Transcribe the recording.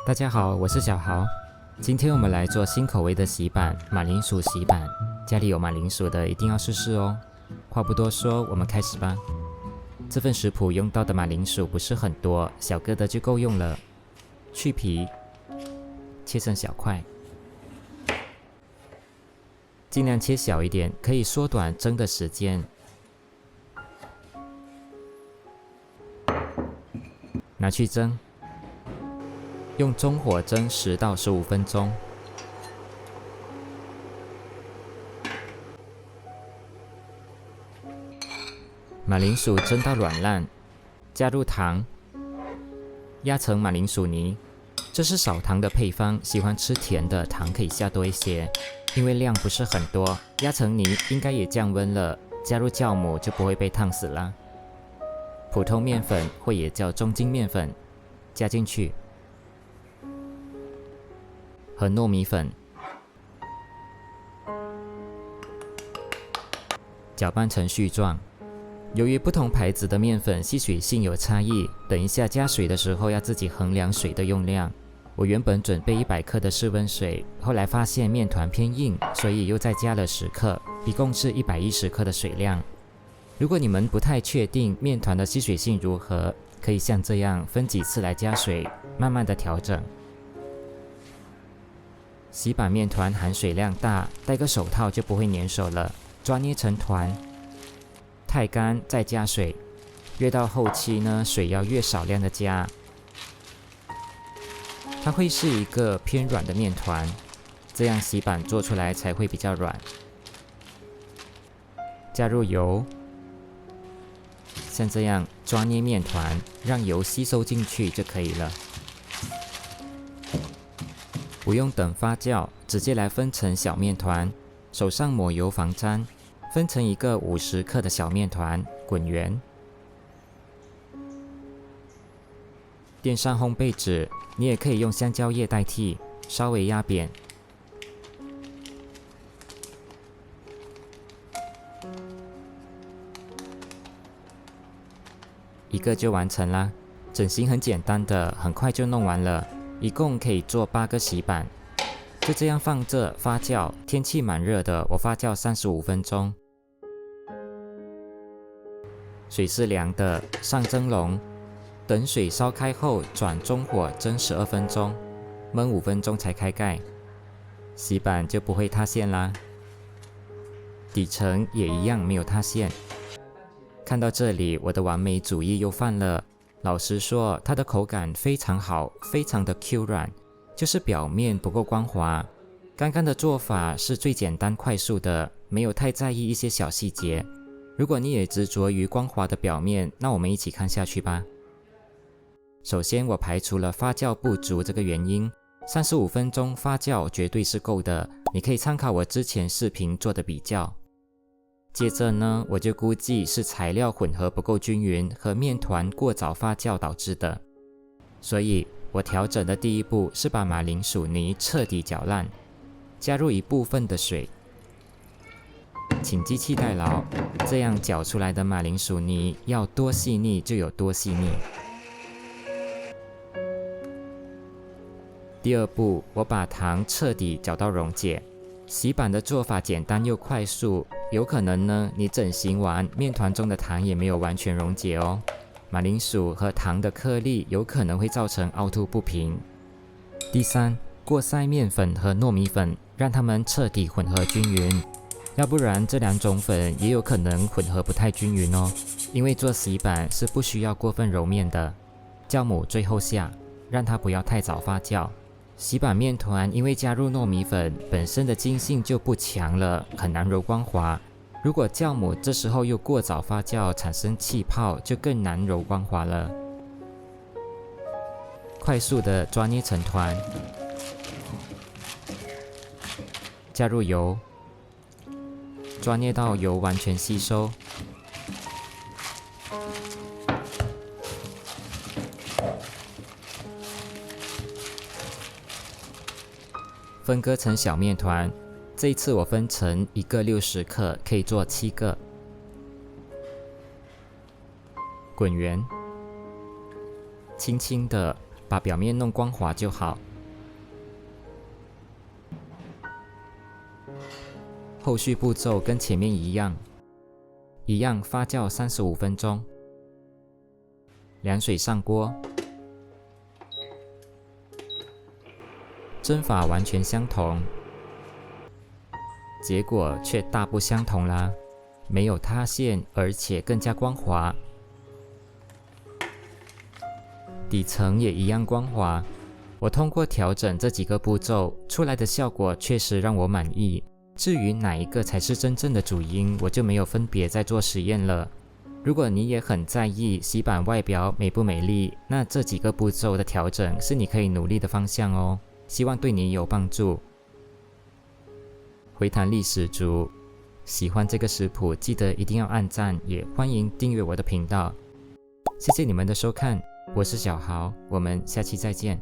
大家好，我是小豪。今天我们来做新口味的洗板——马铃薯洗板。家里有马铃薯的一定要试试哦。话不多说，我们开始吧。这份食谱用到的马铃薯不是很多，小个的就够用了。去皮，切成小块，尽量切小一点，可以缩短蒸的时间。拿去蒸。用中火蒸10到15分钟。马铃薯蒸到软烂，加入糖，压成马铃薯泥。这是少糖的配方，喜欢吃甜的糖可以下多一些，因为量不是很多。压成泥应该也降温了，加入酵母就不会被烫死啦。普通面粉或也叫中筋面粉，加进去。和糯米粉，搅拌成絮状。由于不同牌子的面粉吸水性有差异，等一下加水的时候要自己衡量水的用量。我原本准备100克的室温水，后来发现面团偏硬，所以又再加了10克，一共是110克的水量。如果你们不太确定面团的吸水性如何，可以像这样分几次来加水，慢慢的调整。洗板面团含水量大，戴个手套就不会粘手了。抓捏成团，太干再加水。越到后期呢，水要越少量的加。它会是一个偏软的面团，这样洗板做出来才会比较软。加入油，像这样抓捏面团，让油吸收进去就可以了。不用等发酵，直接来分成小面团，手上抹油防粘，分成一个50克的小面团，滚圆。垫上烘焙纸，你也可以用香蕉叶代替，稍微压扁。一个就完成啦，整形很简单的，很快就弄完了。一共可以做8个洗板，就这样放着发酵。天气蛮热的，我发酵35分钟。水是凉的，上蒸笼，等水烧开后转中火蒸12分钟，焖5分钟才开盖，洗板就不会塌陷啦。底层也一样没有塌陷。看到这里，我的完美主义又犯了。老实说，它的口感非常好，非常的 Q 软，就是表面不够光滑。刚刚的做法是最简单快速的，没有太在意一些小细节。如果你也执着于光滑的表面，那我们一起看下去吧。首先，我排除了发酵不足这个原因，35分钟发酵绝对是够的，你可以参考我之前视频做的比较。接着呢，我就估计是材料混合不够均匀和面团过早发酵导致的。所以我调整的第一步是把马铃薯泥彻底搅烂，加入一部分的水，请机器代劳，这样搅出来的马铃薯泥要多细腻就有多细腻。第二步，我把糖彻底搅到溶解。洗板的做法简单又快速，有可能呢，你整形完面团中的糖也没有完全溶解哦。马铃薯和糖的颗粒有可能会造成凹凸不平。第三，过筛面粉和糯米粉，让它们彻底混合均匀，要不然这2种粉也有可能混合不太均匀哦。因为做洗板是不需要过分揉面的。酵母最后下，让它不要太早发酵。洗板面团因为加入糯米粉，本身的筋性就不强了，很难揉光滑。如果酵母这时候又过早发酵，产生气泡，就更难揉光滑了。快速的抓捏成团，加入油，抓捏到油完全吸收。分割成小面团，这一次我分成一个60克，可以做7个。滚圆，轻轻的把表面弄光滑就好。后续步骤跟前面一样发酵35分钟。凉水上锅，蒸法完全相同，结果却大不相同啦，没有塌陷，而且更加光滑。底层也一样光滑。我通过调整这几个步骤出来的效果确实让我满意。至于哪一个才是真正的主因，我就没有分别再做实验了。如果你也很在意洗板外表美不美丽，那这几个步骤的调整是你可以努力的方向哦，希望对你有帮助。回弹力十足，喜欢这个食谱记得一定要按赞，也欢迎订阅我的频道。谢谢你们的收看，我是小豪，我们下期再见。